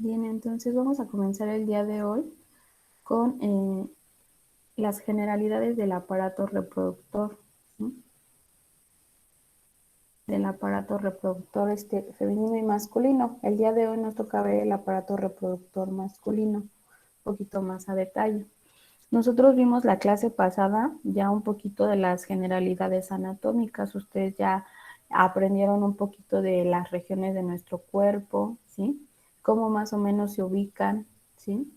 Bien, entonces vamos a comenzar el día de hoy con las generalidades del aparato reproductor, ¿sí? Del aparato reproductor femenino y masculino. El día de hoy nos toca ver el aparato reproductor masculino, un poquito más a detalle. Nosotros vimos la clase pasada ya un poquito de las generalidades anatómicas. Ustedes ya aprendieron un poquito de las regiones de nuestro cuerpo, ¿sí? Cómo más o menos se ubican, ¿sí?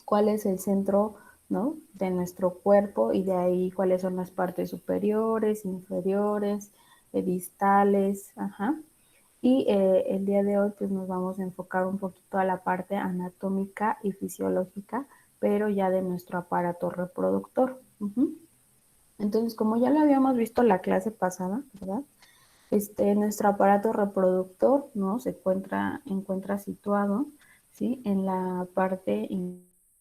Cuál es el centro, ¿no?, de nuestro cuerpo, y de ahí cuáles son las partes superiores, inferiores, distales, ajá. Y el día de hoy pues nos vamos a enfocar un poquito a la parte anatómica y fisiológica, pero ya de nuestro aparato reproductor. Entonces, como ya lo habíamos visto la clase pasada, ¿verdad? Nuestro aparato reproductor, ¿no?, se encuentra situado, ¿sí?, en la parte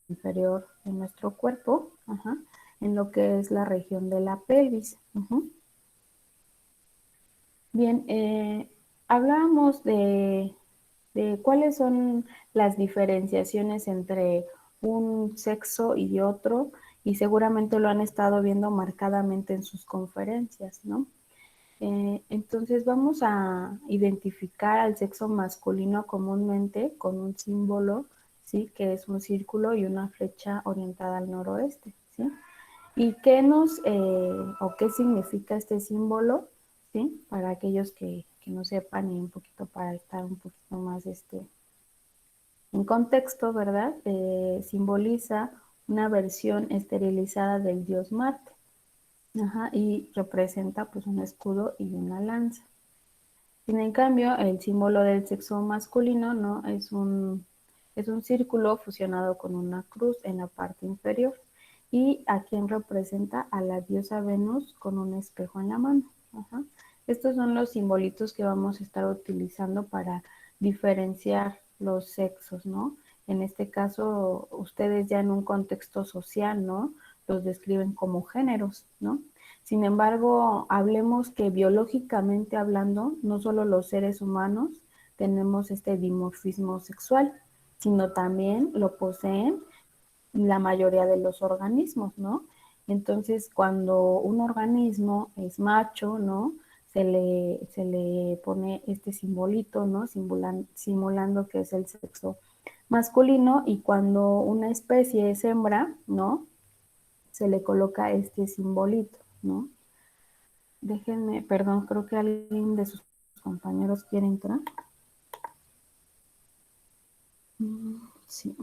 inferior de nuestro cuerpo, ajá, en lo que es la región de la pelvis. Bien, hablábamos de cuáles son las diferenciaciones entre un sexo y otro, y seguramente lo han estado viendo marcadamente en sus conferencias, ¿no? Entonces vamos a identificar al sexo masculino comúnmente con un símbolo, ¿sí?, que es un círculo y una flecha orientada al noroeste, ¿sí? ¿Y qué o qué significa este símbolo? ¿Sí? Para aquellos que no sepan, y un poquito para estar un poquito más en contexto, ¿verdad? Simboliza una versión esterilizada del dios Marte. Ajá, y representa pues un escudo y una lanza. En cambio, el símbolo del sexo masculino, ¿no?, es un círculo fusionado con una cruz en la parte inferior, y a quien representa a la diosa Venus con un espejo en la mano. Ajá. Estos son los simbolitos que vamos a estar utilizando para diferenciar los sexos, ¿no? En este caso, ustedes ya en un contexto social, ¿no?, los describen como géneros, ¿no? Sin embargo, hablemos que biológicamente hablando, no solo los seres humanos tenemos este dimorfismo sexual, sino también lo poseen la mayoría de los organismos, ¿no? Entonces, cuando un organismo es macho, ¿no?, se le pone este simbolito, ¿no?, simulando que es el sexo masculino, y cuando una especie es hembra, ¿no?, se le coloca este simbolito, ¿no? Déjenme, perdón, creo que alguien de sus compañeros quiere entrar. Sí.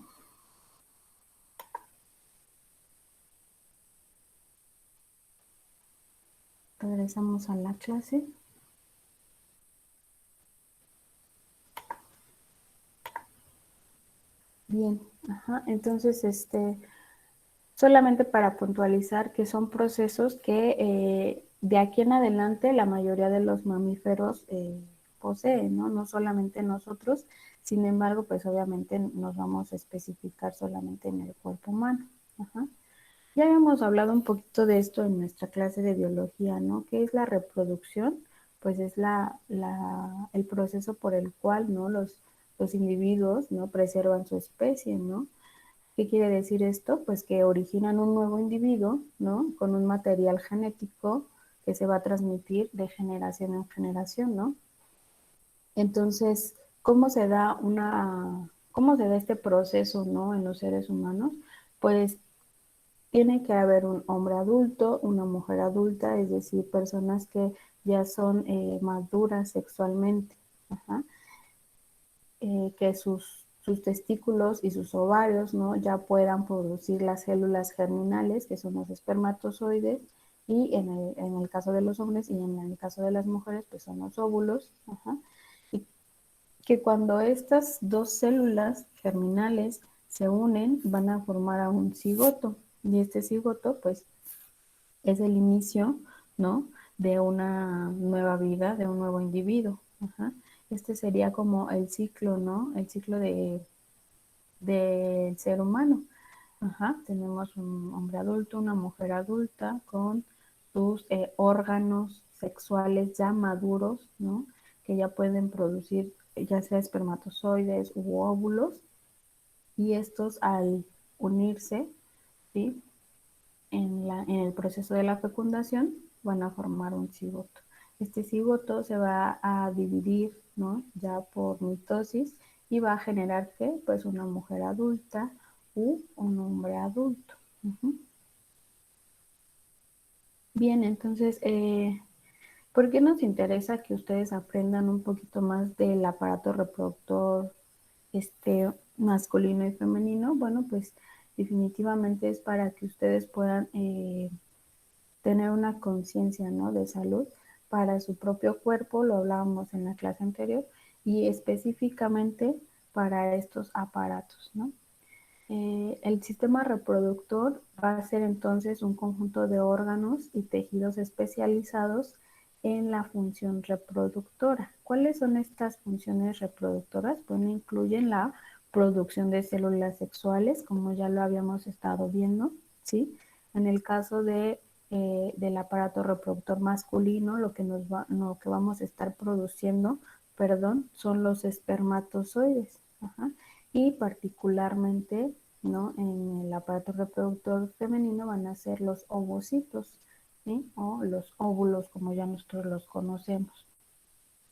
Regresamos a la clase. Bien, ajá. Entonces, solamente para puntualizar que son procesos que de aquí en adelante la mayoría de los mamíferos poseen, ¿no? No solamente nosotros, sin embargo, pues obviamente nos vamos a especificar solamente en el cuerpo humano. Ajá. Ya habíamos hablado un poquito de esto en nuestra clase de biología, ¿no? ¿Qué es la reproducción? Pues es el proceso por el cual, ¿no?, los individuos, ¿no?, preservan su especie, ¿no? ¿Qué quiere decir esto? Pues que originan un nuevo individuo, ¿no?, con un material genético que se va a transmitir de generación en generación, ¿no? Entonces, cómo se da este proceso, ¿no?, en los seres humanos? Pues tiene que haber un hombre adulto, una mujer adulta, es decir, personas que ya son maduras sexualmente. Ajá. Que sus testículos y sus ovarios, ¿no?, ya puedan producir las células germinales, que son los espermatozoides, y en el caso de los hombres y en el caso de las mujeres, pues son los óvulos. Ajá. Y que cuando estas dos células germinales se unen, van a formar a un cigoto, y este cigoto, pues, es el inicio, ¿no?, de una nueva vida, de un nuevo individuo. Ajá. Este sería como el ciclo, ¿no?, el ciclo del ser humano. Ajá. Tenemos un hombre adulto, una mujer adulta con sus órganos sexuales ya maduros, ¿no?, que ya pueden producir ya sea espermatozoides u óvulos, y estos al unirse, ¿sí?, en el proceso de la fecundación van a formar un cigoto. Este cigoto se va a dividir, ¿no?, ya por mitosis, y va a generar ¿qué? Pues una mujer adulta u un hombre adulto. Bien, entonces, ¿por qué nos interesa que ustedes aprendan un poquito más del aparato reproductor masculino y femenino? Bueno, pues definitivamente es para que ustedes puedan tener una conciencia, ¿no?, de salud para su propio cuerpo, lo hablábamos en la clase anterior, y específicamente para estos aparatos, ¿no? El sistema reproductor va a ser entonces un conjunto de órganos y tejidos especializados en la función reproductora. ¿Cuáles son estas funciones reproductoras? Bueno, incluyen la producción de células sexuales, como ya lo habíamos estado viendo, ¿sí? En el caso del aparato reproductor masculino, lo que vamos a estar produciendo, perdón, son los espermatozoides. Ajá. Y particularmente, ¿no?, en el aparato reproductor femenino van a ser los ovocitos, ¿sí?, o los óvulos, como ya nosotros los conocemos.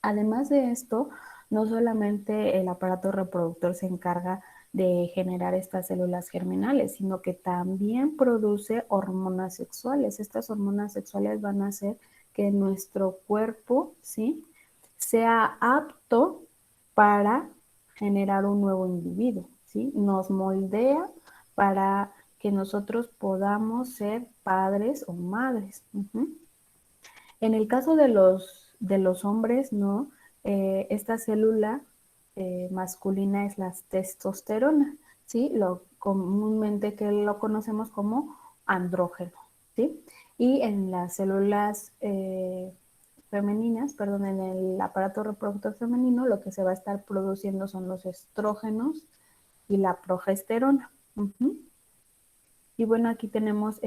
Además de esto, no solamente el aparato reproductor se encarga de generar estas células germinales, sino que también produce hormonas sexuales. Estas hormonas sexuales van a hacer que nuestro cuerpo, ¿sí?, sea apto para generar un nuevo individuo, ¿sí? Nos moldea para que nosotros podamos ser padres o madres. En el caso de los hombres, ¿no? Esta célula masculina es la testosterona, ¿sí? Lo comúnmente que lo conocemos como andrógeno, ¿sí? Y en las células femeninas, perdón, en el aparato reproductor femenino, lo que se va a estar produciendo son los estrógenos y la progesterona. Y bueno, aquí tenemos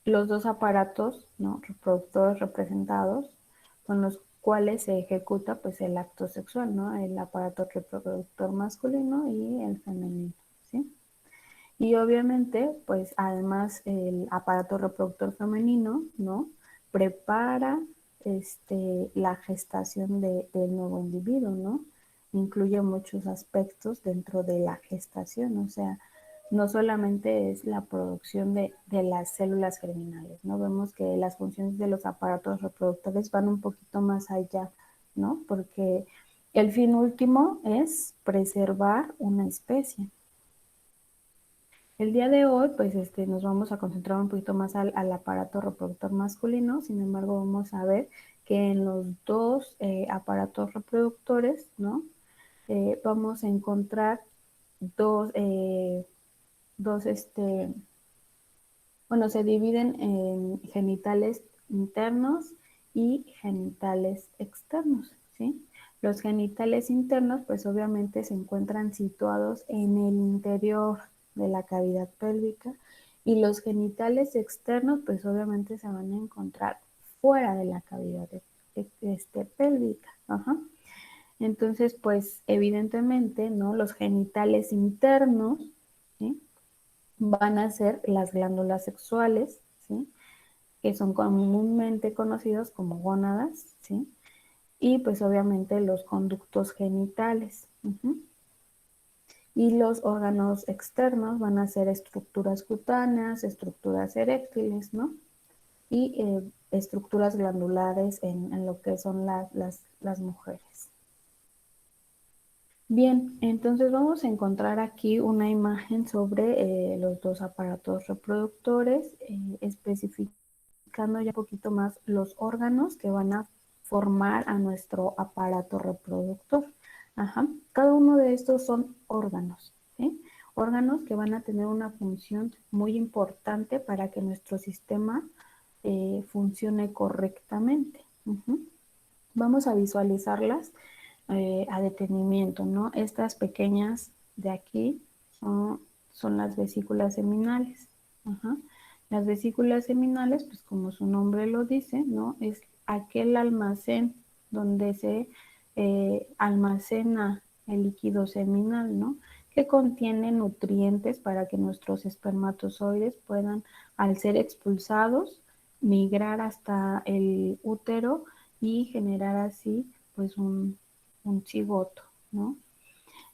los dos aparatos, ¿no?, reproductores representados, con los cuales se ejecuta pues el acto sexual, ¿no? El aparato reproductor masculino y el femenino, ¿sí? Y obviamente, pues además el aparato reproductor femenino, ¿no?, prepara la gestación del nuevo individuo, ¿no? Incluye muchos aspectos dentro de la gestación, o sea, no solamente es la producción de las células germinales, ¿no? Vemos que las funciones de los aparatos reproductores van un poquito más allá, ¿no? Porque el fin último es preservar una especie. El día de hoy, pues nos vamos a concentrar un poquito más al aparato reproductor masculino. Sin embargo, vamos a ver que en los dos aparatos reproductores, ¿no?, vamos a encontrar dos, dos, bueno, se dividen en genitales internos y genitales externos, ¿sí? Los genitales internos, pues obviamente se encuentran situados en el interior de la cavidad pélvica, y los genitales externos, pues obviamente se van a encontrar fuera de la cavidad pélvica. Ajá. Entonces, pues evidentemente, ¿no?, los genitales internos, ¿sí?, van a ser las glándulas sexuales, ¿sí?, que son comúnmente conocidos como gónadas, ¿sí?, y pues obviamente los conductos genitales. Y los órganos externos van a ser estructuras cutáneas, estructuras eréctiles, ¿no?, y estructuras glandulares en lo que son las mujeres. Bien, entonces vamos a encontrar aquí una imagen sobre los dos aparatos reproductores, especificando ya un poquito más los órganos que van a formar a nuestro aparato reproductor. Ajá. Cada uno de estos son órganos, ¿sí? Órganos que van a tener una función muy importante para que nuestro sistema funcione correctamente. Vamos a visualizarlas a detenimiento, ¿no? Estas pequeñas de aquí son las vesículas seminales. Ajá. Las vesículas seminales, pues como su nombre lo dice, ¿no?, es aquel almacén donde se almacena el líquido seminal, ¿no? Que contiene nutrientes para que nuestros espermatozoides puedan, al ser expulsados, migrar hasta el útero y generar así pues un cigoto, ¿no?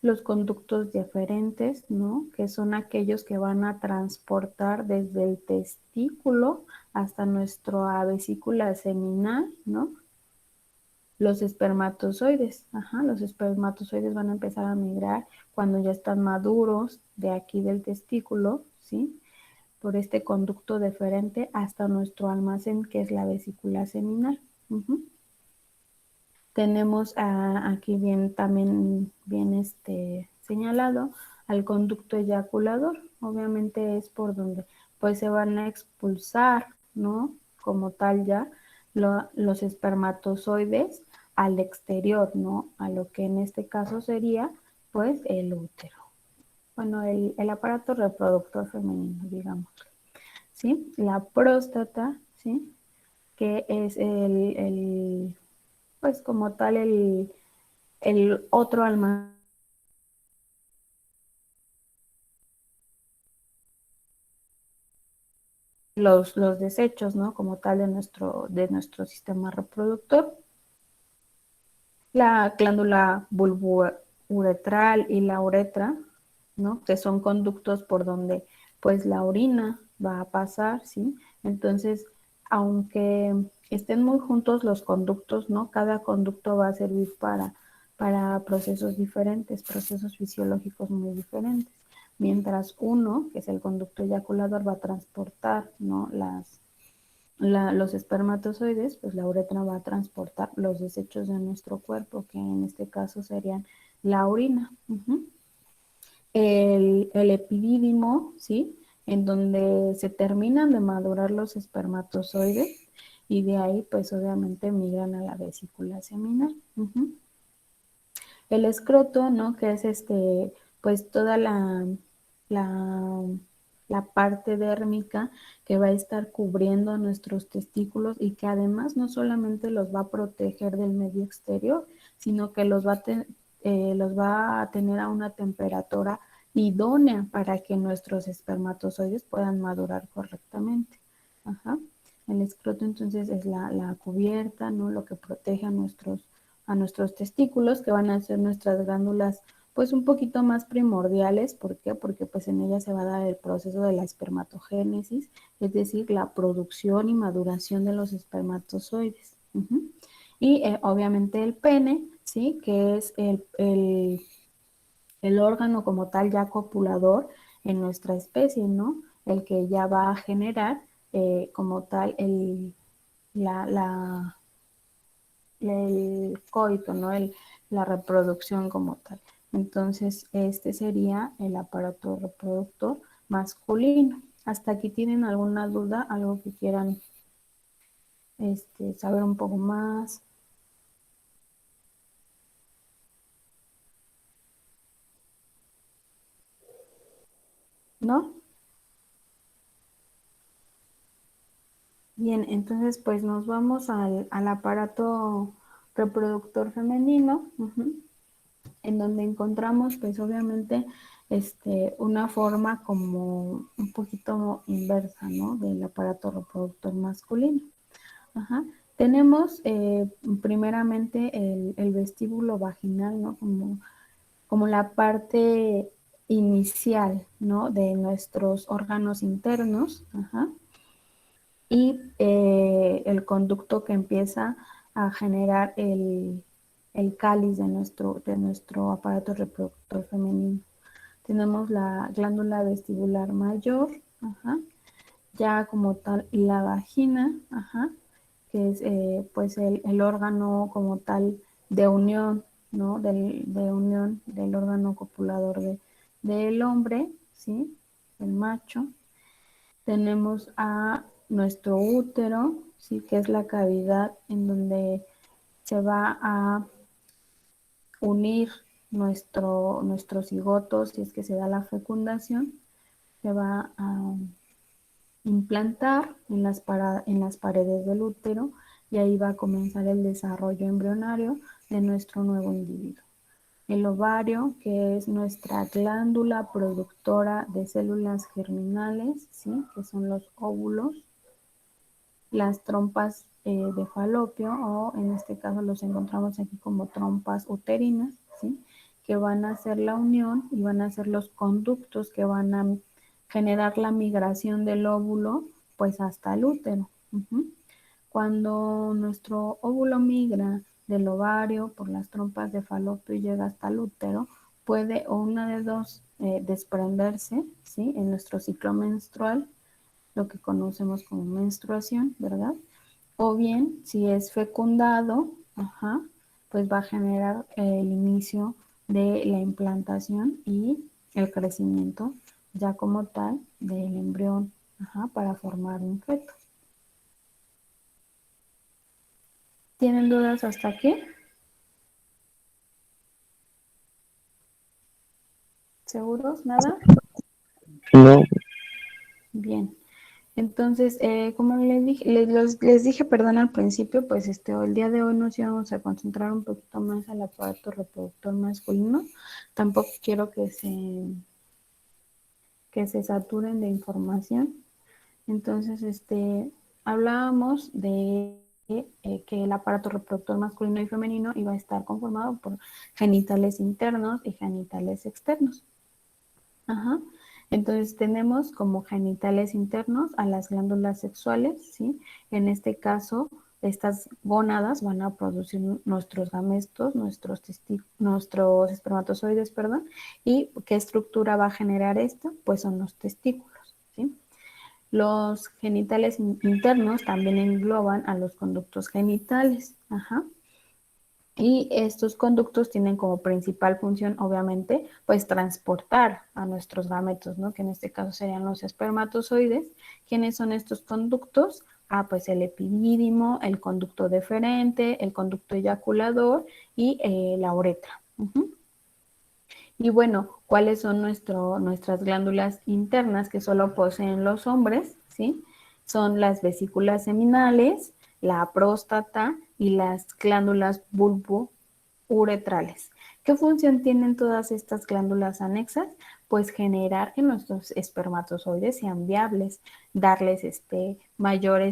Los conductos deferentes, ¿no? Que son aquellos que van a transportar desde el testículo hasta nuestra vesícula seminal, ¿no? Los espermatozoides, los espermatozoides van a empezar a migrar cuando ya están maduros de aquí del testículo, ¿sí? Por este conducto deferente hasta nuestro almacén, que es la vesícula seminal. Tenemos aquí bien también bien señalado al conducto eyaculador. Obviamente es por donde pues se van a expulsar, ¿no? Como tal ya los espermatozoides al exterior, ¿no? A lo que en este caso sería pues el útero. Bueno, el aparato reproductor femenino, digamos, ¿sí? La próstata, ¿sí? Que es pues como tal el otro almacén, los desechos, ¿no? Como tal de nuestro sistema reproductor. La glándula bulbouretral y la uretra, ¿no? Que son conductos por donde pues la orina va a pasar, ¿sí? Entonces, aunque estén muy juntos los conductos, ¿no? Cada conducto va a servir para procesos diferentes, procesos fisiológicos muy diferentes. Mientras uno, que es el conducto eyaculador, va a transportar, ¿no? Los espermatozoides, pues la uretra va a transportar los desechos de nuestro cuerpo, que en este caso serían la orina. El epidídimo, ¿sí? En donde se terminan de madurar los espermatozoides y de ahí, pues obviamente migran a la vesícula seminal. El escroto, ¿no? Que es pues toda la, la parte dérmica que va a estar cubriendo nuestros testículos y que además no solamente los va a proteger del medio exterior, sino que los va a tener a una temperatura idónea para que nuestros espermatozoides puedan madurar correctamente. Ajá. El escroto entonces es la cubierta, ¿no? Lo que protege a nuestros testículos, que van a ser nuestras glándulas pues un poquito más primordiales. ¿Por qué? Porque pues en ellas se va a dar el proceso de la espermatogénesis, es decir, la producción y maduración de los espermatozoides. Y obviamente el pene, ¿sí? Que es el órgano como tal ya copulador en nuestra especie, ¿no? El que ya va a generar como tal la, el coito, ¿no? La reproducción como tal. Entonces, este sería el aparato reproductor masculino. ¿Hasta aquí tienen alguna duda, algo que quieran saber un poco más? ¿No? Bien, entonces pues nos vamos al aparato reproductor femenino, en donde encontramos pues obviamente una forma como un poquito inversa, ¿no? Del aparato reproductor masculino. Ajá. Tenemos primeramente el vestíbulo vaginal, ¿no? Como la parte inicial, ¿no? De nuestros órganos internos. Ajá. Y el conducto que empieza a generar el cáliz de nuestro aparato reproductor femenino. Tenemos la glándula vestibular mayor, ajá, ya como tal la vagina, ajá, que es pues el órgano como tal de unión, ¿no? De unión del órgano copulador del hombre, ¿sí? El macho. Tenemos a nuestro útero, ¿sí? Que es la cavidad en donde se va a unir nuestro cigoto, si es que se da la fecundación, se va a implantar en las paredes del útero y ahí va a comenzar el desarrollo embrionario de nuestro nuevo individuo. El ovario, que es nuestra glándula productora de células germinales, ¿sí? Que son los óvulos, las trompas de falopio, o en este caso los encontramos aquí como trompas uterinas, ¿sí? Que van a hacer la unión y van a ser los conductos que van a generar la migración del óvulo pues hasta el útero. Cuando nuestro óvulo migra del ovario por las trompas de falopio y llega hasta el útero, puede o una de dos desprenderse, ¿sí? En nuestro ciclo menstrual, lo que conocemos como menstruación, ¿verdad? O bien, si es fecundado, pues va a generar el inicio de la implantación y el crecimiento ya como tal del embrión, para formar un feto. ¿Tienen dudas hasta aquí? ¿Seguros? ¿Nada? No, Bien. Entonces, como les dije, perdón, al principio, pues el día de hoy nos íbamos a concentrar un poquito más al aparato reproductor masculino. Tampoco quiero que se saturen de información. Entonces, hablábamos de que el aparato reproductor masculino y femenino iba a estar conformado por genitales internos y genitales externos. Ajá. Entonces tenemos como genitales internos a las glándulas sexuales, ¿sí? En este caso, estas gónadas van a producir nuestros gametos, nuestros espermatozoides, perdón. ¿Y qué estructura va a generar esto? Pues son los testículos, ¿sí? Los genitales internos también engloban a los conductos genitales, ajá. Y estos conductos tienen como principal función, obviamente, pues transportar a nuestros gametos, ¿no? Que en este caso serían los espermatozoides. ¿Quiénes son estos conductos? Pues el epidídimo, el conducto deferente, el conducto eyaculador y la uretra. Y bueno, ¿cuáles son nuestras glándulas internas que solo poseen los hombres? ¿Sí? Son las vesículas seminales, la próstata y las glándulas bulbouretrales. ¿Qué función tienen todas estas glándulas anexas? Pues generar que nuestros espermatozoides sean viables, darles mayor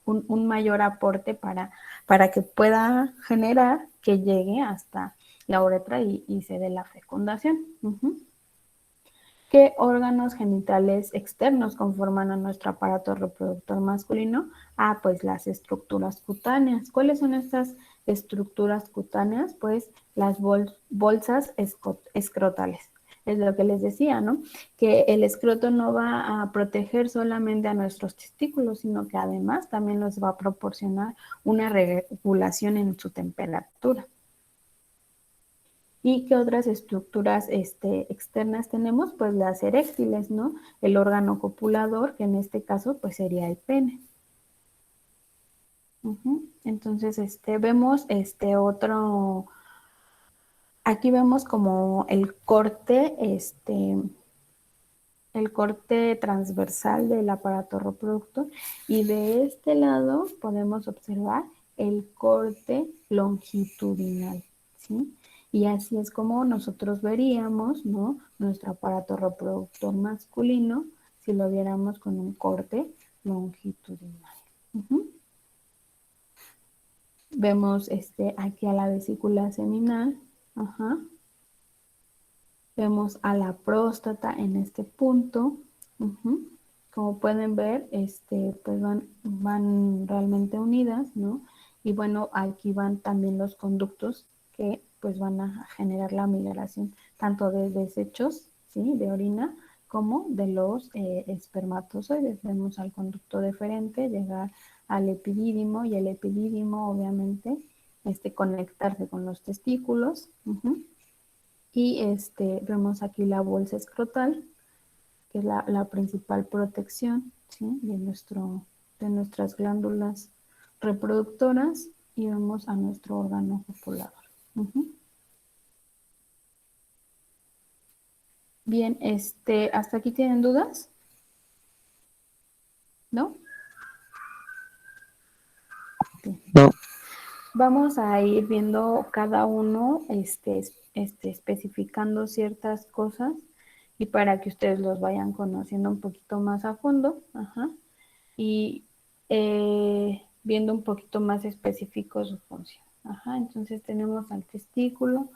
un mayor aporte para que pueda generar que llegue hasta la uretra y se dé la fecundación. ¿Qué órganos genitales externos conforman a nuestro aparato reproductor masculino? Pues las estructuras cutáneas. ¿Cuáles son estas estructuras cutáneas? Pues las bolsas escrotales. Es lo que les decía, ¿no? Que el escroto no va a proteger solamente a nuestros testículos, sino que además también nos va a proporcionar una regulación en su temperatura. ¿Y qué otras estructuras externas tenemos? Pues las eréctiles, ¿no? El órgano copulador, que en este caso pues sería el pene. Entonces, vemos aquí vemos como el corte transversal del aparato reproductor, y de este lado podemos observar el corte longitudinal, ¿sí? Y así es como nosotros veríamos, ¿no? Nuestro aparato reproductor masculino si lo viéramos con un corte longitudinal. Vemos aquí a la vesícula seminal, ajá. Vemos a la próstata en este punto. Como pueden ver, pues van realmente unidas, ¿no? Y bueno, aquí van también los conductos que pues van a generar la migración tanto de desechos, ¿sí? De orina, como de los espermatozoides. Vemos al conducto deferente llegar al epidídimo, y el epidídimo obviamente conectarse con los testículos. Y vemos aquí la bolsa escrotal, que es la principal protección, ¿sí? de nuestras glándulas reproductoras, y vemos a nuestro órgano copulador. Bien, ¿hasta aquí tienen dudas? ¿No? No. Vamos a ir viendo cada uno, especificando ciertas cosas y para que ustedes los vayan conociendo un poquito más a fondo, ajá, y viendo un poquito más específico su función. Ajá, entonces tenemos al testículo,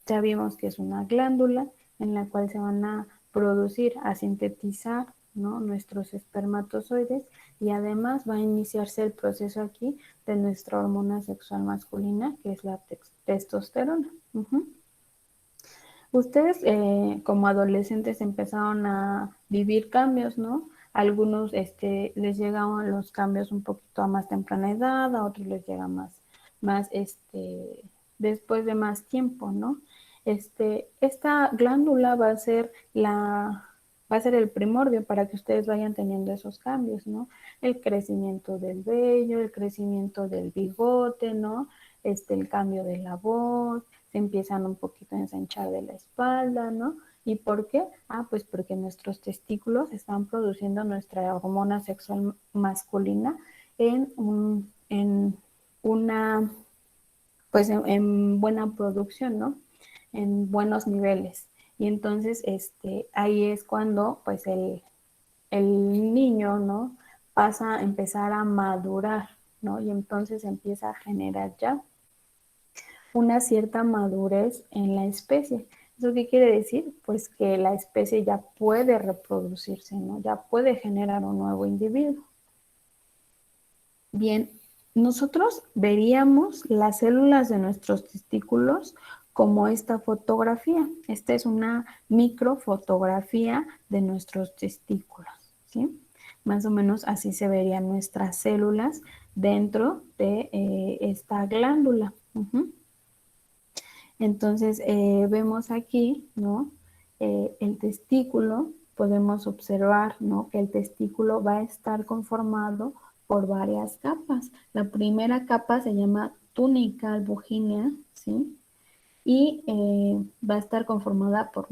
ya vimos que es una glándula en la cual se van a producir, a sintetizar, ¿no?, nuestros espermatozoides, y además va a iniciarse el proceso aquí de nuestra hormona sexual masculina, que es la testosterona. Ustedes como adolescentes empezaron a vivir cambios, ¿no? Algunos les llegan los cambios un poquito a más temprana edad, a otros les llega más después de más tiempo, ¿no? Esta glándula va a ser el primordio para que ustedes vayan teniendo esos cambios, ¿no? El crecimiento del vello, el crecimiento del bigote, ¿no? El cambio de la voz, se empiezan un poquito a ensanchar de la espalda, ¿no? ¿Y por qué? Ah, pues porque nuestros testículos están produciendo nuestra hormona sexual masculina en una, pues en buena producción, ¿no? En buenos niveles. Y entonces, ahí es cuando, pues, el niño, ¿no?, pasa a empezar a madurar, ¿no? Y entonces empieza a generar ya una cierta madurez en la especie. ¿Eso qué quiere decir? Pues que la especie ya puede reproducirse, ¿no? Ya puede generar un nuevo individuo. Bien, nosotros veríamos las células de nuestros testículos como esta fotografía. Esta es una microfotografía de nuestros testículos, ¿sí? Más o menos así se verían nuestras células dentro de esta glándula. Entonces, vemos aquí, ¿no? El testículo, podemos observar, ¿no?, que el testículo va a estar conformado por varias capas. La primera capa se llama túnica albugínea, ¿sí? Y va a estar conformada por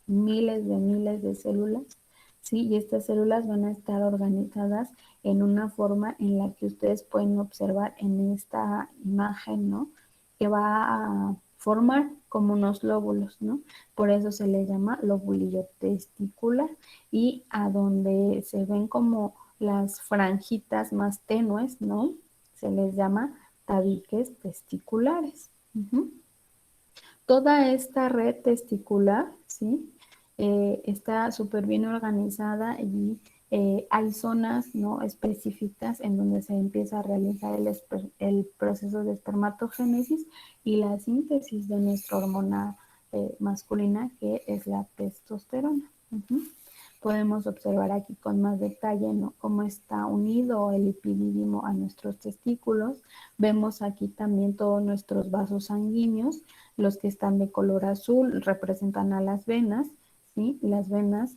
miles de células, ¿sí? Y estas células van a estar organizadas en una forma en la que ustedes pueden observar en esta imagen, ¿no?, que va a formar como unos lóbulos, ¿no? Por eso se le llama lobulillo testicular, y a donde se ven como las franjitas más tenues, ¿no?, se les llama tabiques testiculares. Toda esta red testicular, ¿sí?, está súper bien organizada y hay zonas, ¿no?, específicas en donde se empieza a realizar el proceso de espermatogénesis y la síntesis de nuestra hormona masculina, que es la testosterona. Podemos observar aquí con más detalle, ¿no?, cómo está unido el epidídimo a nuestros testículos. Vemos aquí también todos nuestros vasos sanguíneos. Los que están de color azul representan a las venas, ¿sí? Las venas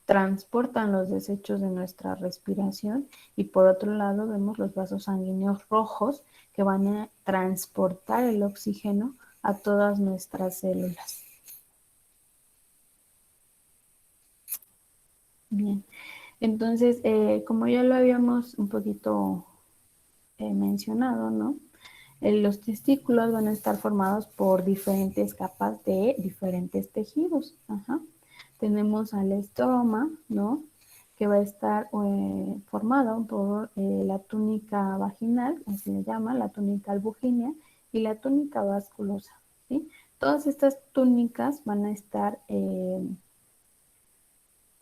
transportan los desechos de nuestra respiración, y por otro lado vemos los vasos sanguíneos rojos, que van a transportar el oxígeno a todas nuestras células. Bien, entonces, como ya lo habíamos un poquito mencionado, ¿no?, los testículos van a estar formados por diferentes capas de diferentes tejidos. Tenemos al estroma, ¿no?, que va a estar formado por la túnica vaginal, así se llama, la túnica albugínea, y la túnica vasculosa, ¿sí? Todas estas túnicas van a estar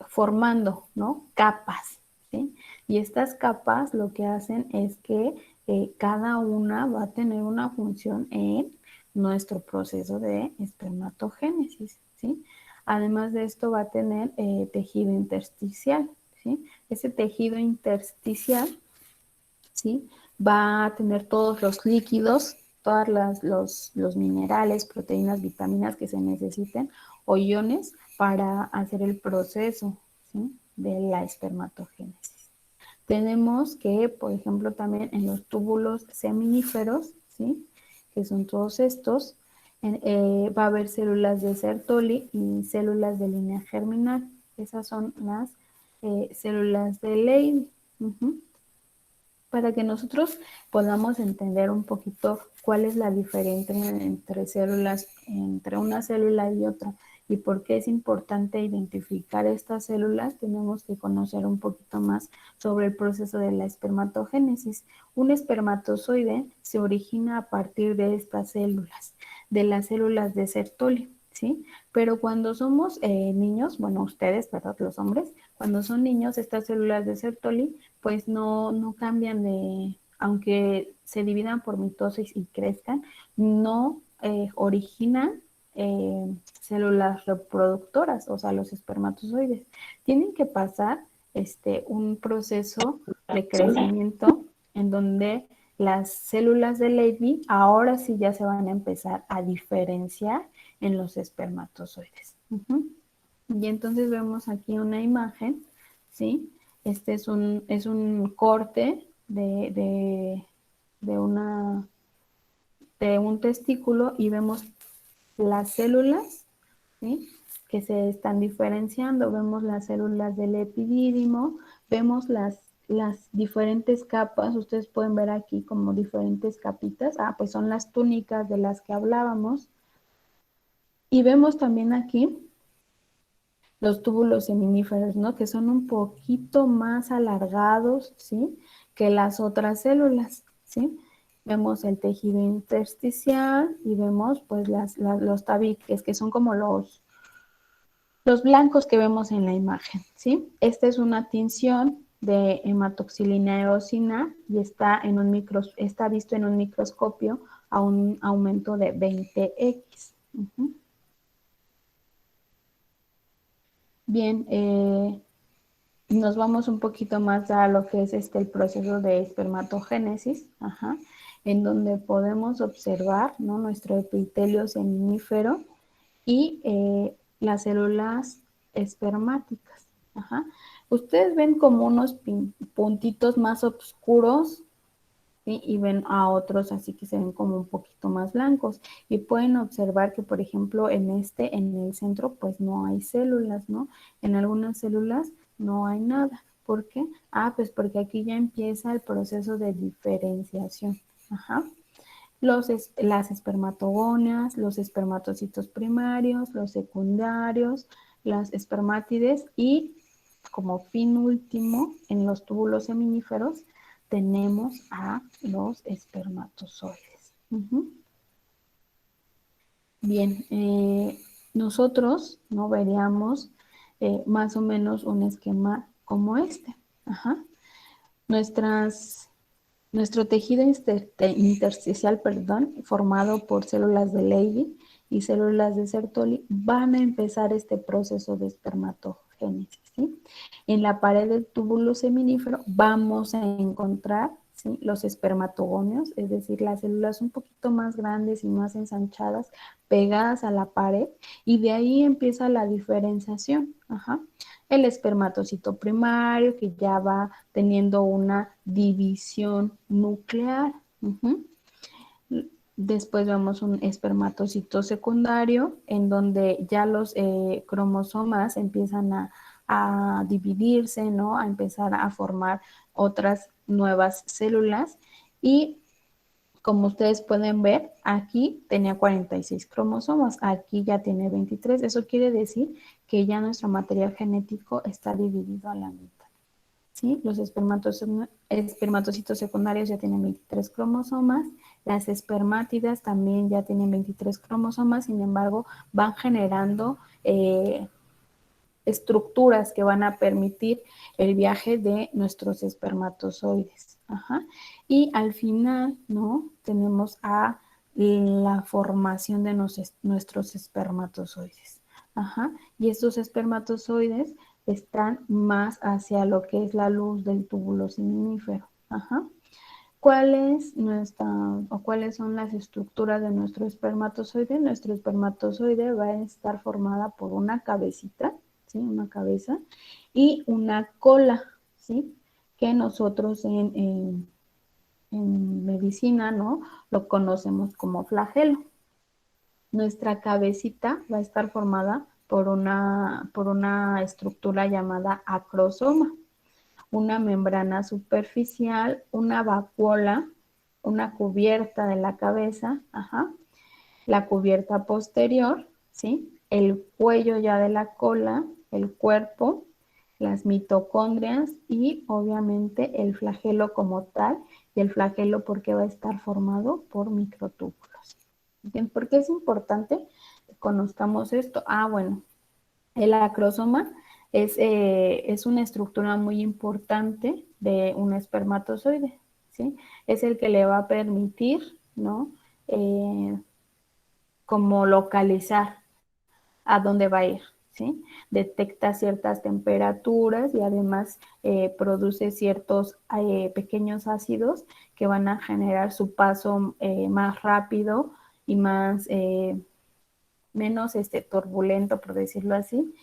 formando, ¿no?, capas, ¿sí? Y estas capas lo que hacen es que cada una va a tener una función en nuestro proceso de espermatogénesis, ¿sí? Además de esto va a tener tejido intersticial, ¿sí? Ese tejido intersticial, ¿sí?, va a tener todos los líquidos, todos los minerales, proteínas, vitaminas que se necesiten, o iones, para hacer el proceso, ¿sí?, de la espermatogénesis. Tenemos que, por ejemplo, también en los túbulos seminíferos, ¿sí?, que son todos estos, va a haber células de Sertoli y células de línea germinal. Esas son las células de Leydig. para que nosotros podamos entender un poquito cuál es la diferencia entre células, entre una célula y otra, y por qué es importante identificar estas células. Tenemos que conocer un poquito más sobre el proceso de la espermatogénesis. Un espermatozoide se origina a partir de estas células, de las células de Sertoli, ¿sí? Pero cuando somos niños, bueno, ustedes, ¿verdad? Los hombres, cuando son niños, estas células de Sertoli pues no cambian de, aunque se dividan por mitosis y crezcan, no originan células reproductoras, o sea, los espermatozoides. Tienen que pasar un proceso de crecimiento en donde las células de Levy ahora sí ya se van a empezar a diferenciar en los espermatozoides. Y entonces vemos aquí una imagen, ¿sí? Este es un corte de, una, de un testículo y vemos las células, ¿sí? Que se están diferenciando. Vemos las células del epidídimo, vemos las diferentes capas. Ustedes pueden ver aquí como diferentes capitas. Pues son las túnicas de las que hablábamos. Y vemos también aquí los túbulos seminíferos, ¿no? Que son un poquito más alargados, ¿sí? Que las otras células, ¿sí? Vemos el tejido intersticial y vemos pues los tabiques, que son como los blancos que vemos en la imagen, ¿sí? Esta es una tinción de hematoxilina eosina y está visto en un microscopio a un aumento de 20x. Bien, nos vamos un poquito más a lo que es el proceso de espermatogénesis, en donde podemos observar, ¿no?, nuestro epitelio seminífero y las células espermáticas. Ustedes ven como unos puntitos más oscuros, ¿sí? Y ven a otros así que se ven como un poquito más blancos. Y pueden observar que, por ejemplo, en el centro, pues no hay células, ¿no? En algunas células no hay nada. ¿Por qué? Pues porque aquí ya empieza el proceso de diferenciación. Las espermatogonias, los espermatocitos primarios, los secundarios, las espermátides y como fin último, en los túbulos seminíferos, tenemos a los espermatozoides. Bien, nosotros no veríamos más o menos un esquema como este. Nuestro tejido intersticial, formado por células de Levy y células de Sertoli, van a empezar este proceso de espermatogénesis, ¿sí? En la pared del túbulo seminífero vamos a encontrar, ¿sí?, los espermatogonios, es decir, las células un poquito más grandes y más ensanchadas, pegadas a la pared, y de ahí empieza la diferenciación. El espermatocito primario, que ya va teniendo una división nuclear. Después vemos un espermatocito secundario, en donde ya los cromosomas empiezan a dividirse, ¿no?, a empezar a formar otras nuevas células. Y como ustedes pueden ver, aquí tenía 46 cromosomas, aquí ya tiene 23. Eso quiere decir que ya nuestro material genético está dividido a la mitad, ¿sí? Los espermatocitos secundarios ya tienen 23 cromosomas, las espermátidas también ya tienen 23 cromosomas, sin embargo, van generando estructuras que van a permitir el viaje de nuestros espermatozoides. Y al final, ¿no?, tenemos a la formación de nuestros espermatozoides. Y estos espermatozoides están más hacia lo que es la luz del túbulo seminífero. ¿Cuáles son las estructuras de nuestro espermatozoide? Nuestro espermatozoide va a estar formada por una cabecita, ¿sí?, una cabeza, y una cola, ¿sí?, que nosotros en medicina, ¿no?, lo conocemos como flagelo. Nuestra cabecita va a estar formada por una estructura llamada acrosoma. una membrana superficial, una vacuola, una cubierta de la cabeza, ajá, la cubierta posterior, ¿sí? El cuello ya de la cola, el cuerpo, las mitocondrias y obviamente el flagelo como tal, y el flagelo porque va a estar formado por microtúbulos. Bien, ¿por qué es importante que conozcamos esto? Ah, bueno, el acrosoma es una estructura muy importante de un espermatozoide, ¿sí? Es el que le va a permitir, ¿no? Como localizar a dónde va a ir, ¿sí? Detecta ciertas temperaturas y además produce ciertos pequeños ácidos que van a generar su paso más rápido y más, menos turbulento, por decirlo así,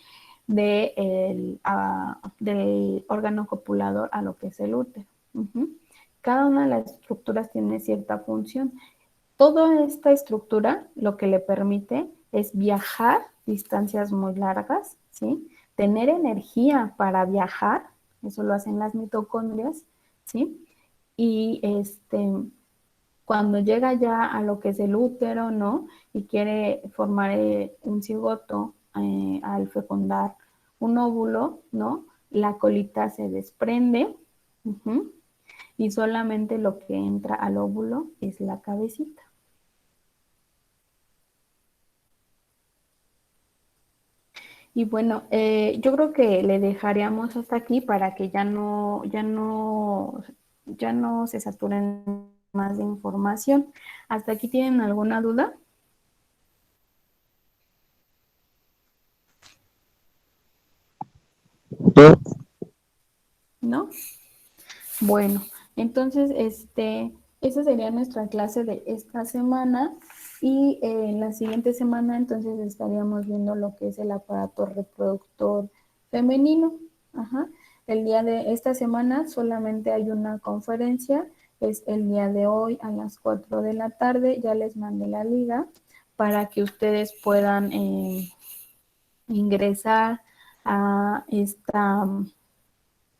del órgano copulador a lo que es el útero. Uh-huh. Cada una de las estructuras tiene cierta función. Toda esta estructura lo que le permite es viajar distancias muy largas, ¿sí? Tener energía para viajar, eso lo hacen las mitocondrias, ¿sí? Y cuando llega ya a lo que es el útero, ¿no? Y quiere formar un cigoto al fecundar un óvulo, ¿no? La colita se desprende, uh-huh, y solamente lo que entra al óvulo es la cabecita. Y bueno, yo creo que le dejaríamos hasta aquí para que ya no se saturen más de información. ¿Hasta aquí tienen alguna duda? No, ¿No? Bueno, entonces, esa sería nuestra clase de esta semana y en la siguiente semana entonces estaríamos viendo lo que es el aparato reproductor femenino. Ajá. El día de esta semana solamente hay una conferencia, es el día de hoy a las 4 de la tarde, ya les mandé la liga para que ustedes puedan ingresar a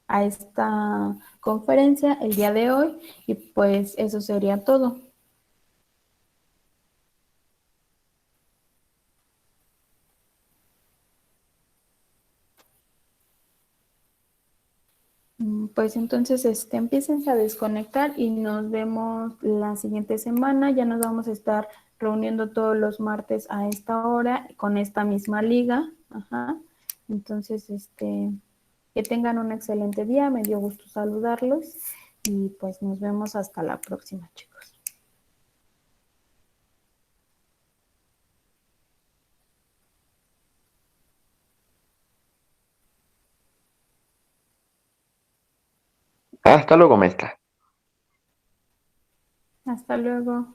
esta conferencia el día de hoy y pues eso sería todo. Pues entonces empiecen a desconectar y nos vemos la siguiente semana. Ya nos vamos a estar reuniendo todos los martes a esta hora con esta misma liga. Ajá. Entonces, que tengan un excelente día. Me dio gusto saludarlos y pues nos vemos hasta la próxima, chicos. hasta luego, maestra. Hasta luego.